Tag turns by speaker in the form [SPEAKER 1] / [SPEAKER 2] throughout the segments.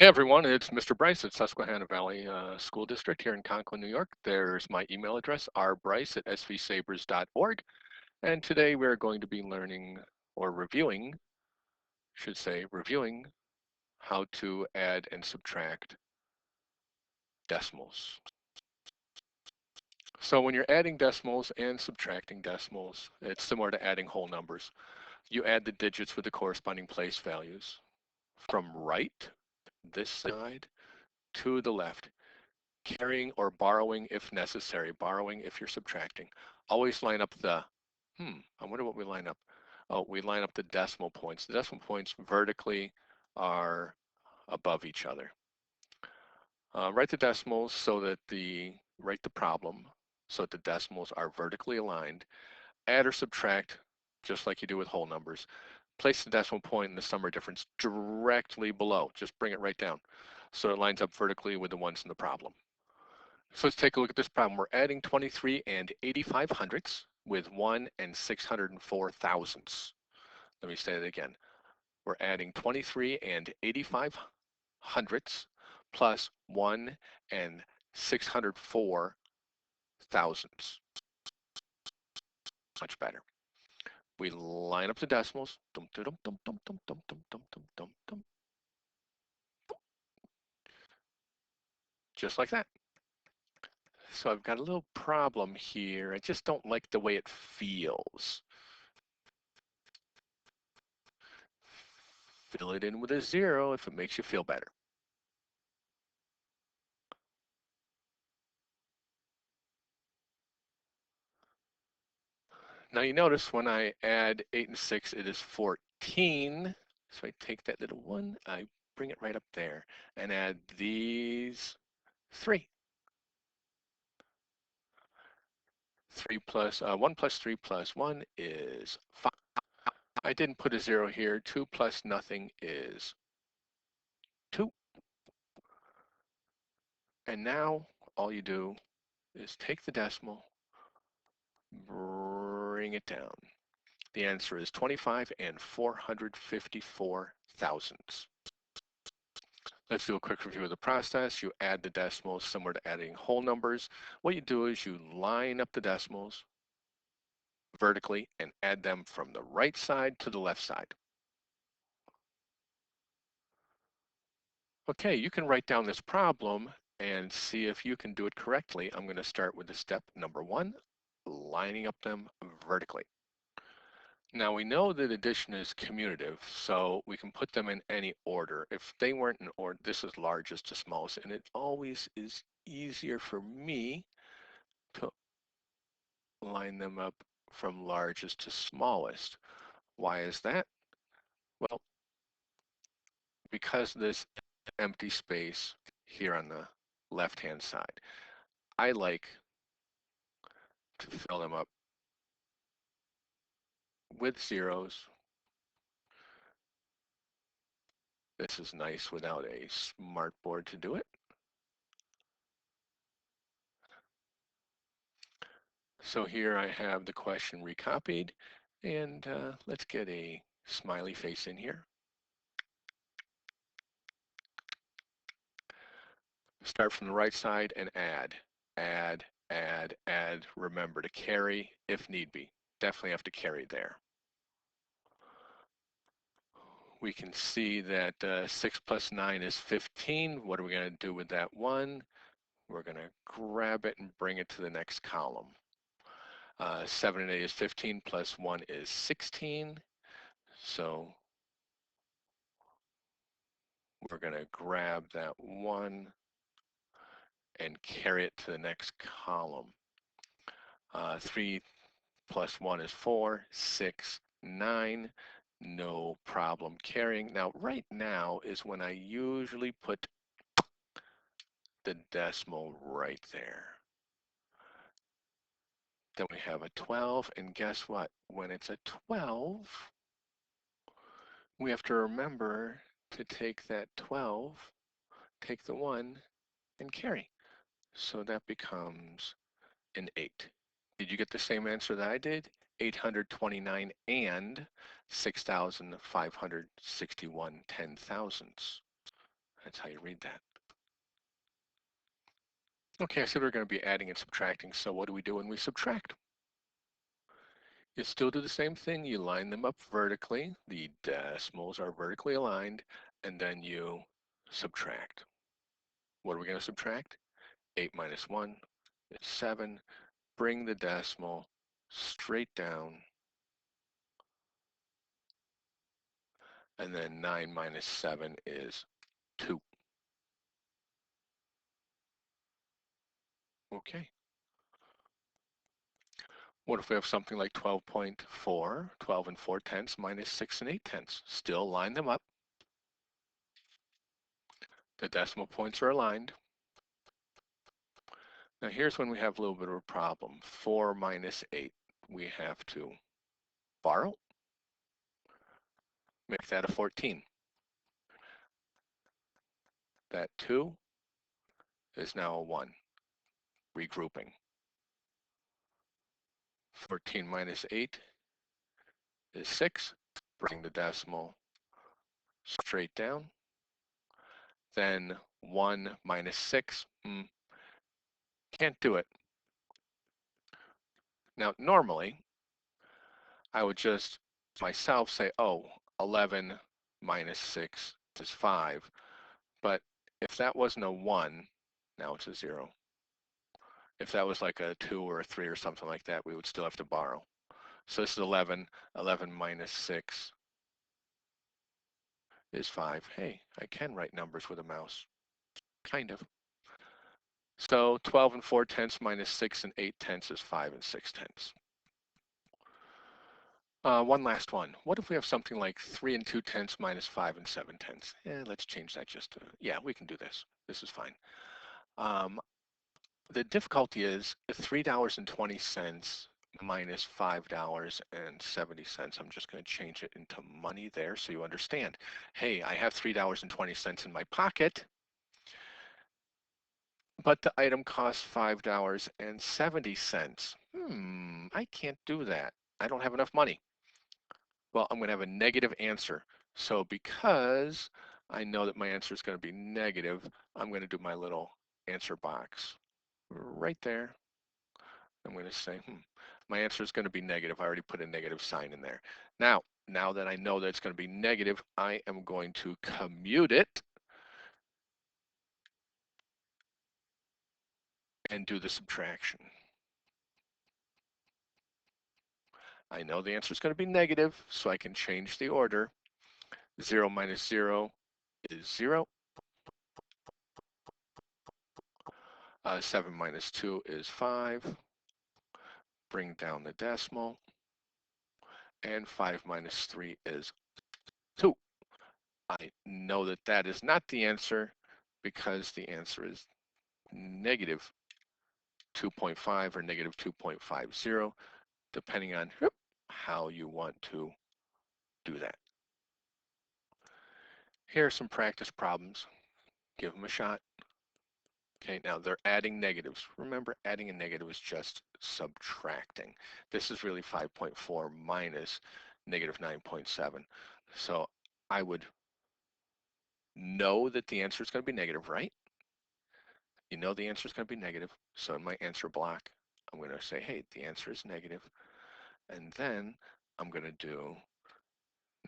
[SPEAKER 1] Hey everyone, it's Mr. Bryce at Susquehanna Valley School District here in Conklin, New York. There's my email address, rbryce@svsabres.org. And today we're going to be learning or reviewing, reviewing how to add and subtract decimals. So when you're adding decimals and subtracting decimals, it's similar to adding whole numbers. You add the digits with the corresponding place values from right, this side, to the left, carrying or borrowing if necessary, borrowing if you're subtracting. Always line up the, I wonder what we line up. Oh, we line up the decimal points. The decimal points vertically are above each other. Write the decimals so that write the problem so that the decimals are vertically aligned. Add or subtract just like you do with whole numbers. Place the decimal point and the sum or difference directly below. Just bring it right down so it lines up vertically with the ones in the problem. So let's take a look at this problem. We're adding 23 and 85 hundredths with 1 and 604 thousandths. Let me say that again. We're adding 23 and 85 hundredths plus 1 and 604 thousandths. Much better. We line up the decimals. Dum, dum, dum, dum, dum, dum, dum, dum, dum, dum, dum. Just like that. So I've got a little problem here. I just don't like the way it feels. Fill it in with a 0 if it makes you feel better. Now you notice when I add 8 and 6, it is 14. So I take that little 1, I bring it right up there and add these 3. 1 plus 3 plus 1 is 5. I didn't put a 0 here. 2 plus nothing is 2. And now all you do is take the decimal, bring it down. The answer is 25 and 454 thousandths. Let's do a quick review of the process. You add the decimals similar to adding whole numbers. What you do is you line up the decimals vertically and add them from the right side to the left side. Okay, you can write down this problem and see if you can do it correctly. I'm going to start with the step number 1, lining up them vertically. Now we know that addition is commutative, so we can put them in any order. If they weren't in order, this is largest to smallest, and it always is easier for me to line them up from largest to smallest. Why is that? Well, because this empty space here on the left-hand side, I like to fill them up with zeros. This is nice without a smart board to do it. So here I have the question recopied, and let's get a smiley face in here. Start from the right side and add, add, add, add. Remember to carry if need be. Definitely have to carry there. We can see that 6 plus 9 is 15. What are we going to do with that 1? We're going to grab it and bring it to the next column. 7 and 8 is 15 plus 1 is 16. So we're going to grab that 1 and carry it to the next column. 3 plus 1 is 4, 6, 9. No problem carrying. Now, right now is when I usually put the decimal right there. Then we have a 12, and guess what? When it's a 12, we have to remember to take that 12, take the 1, and carry. So that becomes an 8. Did you get the same answer that I did? 829 and 6,561 ten thousandths. That's how you read that. Okay, I said we're going to be adding and subtracting, so what do we do when we subtract? You still do the same thing. You line them up vertically. The decimals are vertically aligned, and then you subtract. What are we going to subtract? 8 minus 1 is 7. Bring the decimal straight down, and then 9 minus 7 is 2. Okay. What if we have something like 12.4, 12 and 4 tenths minus 6 and 8 tenths? Still line them up. The decimal points are aligned. Now here's when we have a little bit of a problem. 4 minus 8, we have to borrow, make that a 14. That 2 is now a 1, regrouping. 14 minus 8 is 6. Bring the decimal straight down. Then 1 minus 6, can't do it. Now normally, I would just myself say, oh, 11 minus 6 is 5. But if that wasn't a 1, now it's a 0. If that was like a 2 or a 3 or something like that, we would still have to borrow. So this is 11. 11 minus 6 is 5. Hey, I can write numbers with a mouse. Kind of. So 12 and 4 tenths minus 6 and 8 tenths is 5 and 6 tenths. One last one. What if we have something like 3 and 2 tenths minus 5 and 7 tenths? Let's change that just to, yeah, we can do this. This is fine. The difficulty is $3.20 minus $5.70. I'm just going to change it into money there so you understand. Hey, I have $3.20 in my pocket, but the item costs $5.70. I can't do that. I don't have enough money. Well, I'm going to have a negative answer. So because I know that my answer is going to be negative, I'm going to do my little answer box right there. I'm going to say, my answer is going to be negative. I already put a negative sign in there. Now that I know that it's going to be negative, I am going to commute it and do the subtraction. I know the answer is going to be negative, so I can change the order. 0 minus 0 is 0. 7 minus 2 is 5. Bring down the decimal. And 5 minus 3 is 2. I know that that is not the answer because the answer is negative 2.5 or negative 2.50, depending on how you want to do that. Here are some practice problems. Give them a shot. Okay, now they're adding negatives. Remember, adding a negative is just subtracting. This is really 5.4 minus negative 9.7. So I would know that the answer is going to be negative, right? You know the answer is going to be negative. So in my answer block, I'm going to say, hey, the answer is negative. And then I'm going to do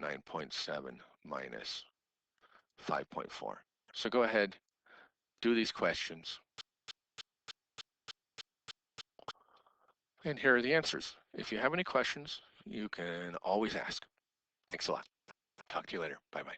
[SPEAKER 1] 9.7 minus 5.4. So go ahead, do these questions. And here are the answers. If you have any questions, you can always ask. Thanks a lot. Talk to you later. Bye-bye.